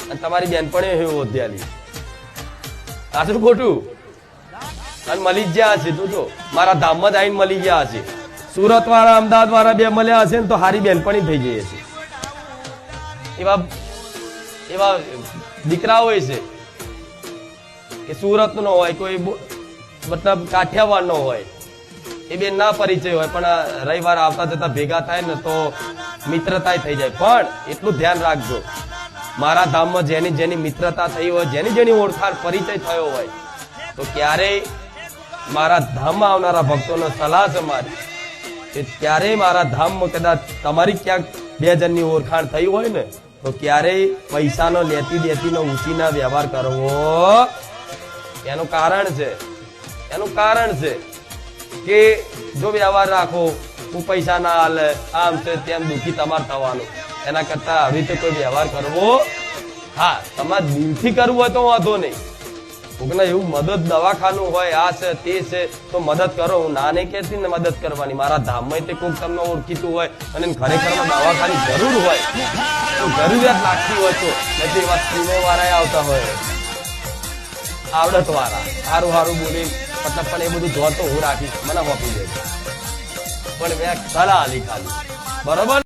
અને તમારી બેનપણી એવું ઓધ્યાલી સાચું ખોટું અને મળી જ ગયા હશે તું તો મારા ધામમાં જ આવીને મળી ગયા હશે સુરત વાળા અમદાવાદ વાળા બે મળ્યા હશે ને તો હારી બેનપણી થઈ જઈ હશે એવા એવા દીકરા હોય છે કે સુરત નો હોય કોઈ મતલબ કાઠિયાવાડ નો હોય એ બે ના પરિચય હોય પણ રવિવાર આવતા જતા ભેગા થાય ને તો મિત્રતા થઈ જાય પણ એટલું ધ્યાન રાખજો મારા ધામમાં જેની જેની મિત્રતા થઈ હોય જેની જેની ઓળખાણ પરિચય થયો હોય તો ક્યારેય મારા ધામમાં આવનારા ભક્તોનો સલાહ છે મારી કે ક્યારેય મારા ધામમાં કદાચ તમારી ક્યાંક બે જણની ઓળખાણ થઈ હોય ને તો ક્યારેય પૈસાનો લેતી દેતીનો ઊંચીના વ્યવહાર કરવો એનું કારણ છે કે જો વ્યવહાર રાખો હું પૈસા ના હાલે આમ છે તેમ દુઃખી તમારે થવાનું એના કરતા આવી રીતે કોઈ વ્યવહાર કરવો હા તમારે દિલથી કરવું હોય તો વાંધો નહીં કોકને એવું મદદ દવાખાનું હોય આ છે તે છે તો મદદ કરો હું ના નહીં કહેતી ને મદદ કરવાની મારા ધામમાં તે કોઈક તમને ઓળખીતું હોય અને ખરેખર દવાખાની જરૂર હોય તો જરૂરિયાત લાગતી હોય તો નથી એવા સ્કીમો વાળા આવતા હોય આવડત વાળા સારું સારું બોલી મતલબ પણ એ બધું જોર તો હું રાખીશ મને આપી દે પણ મેં સલાહ આલી ખાલી બરોબર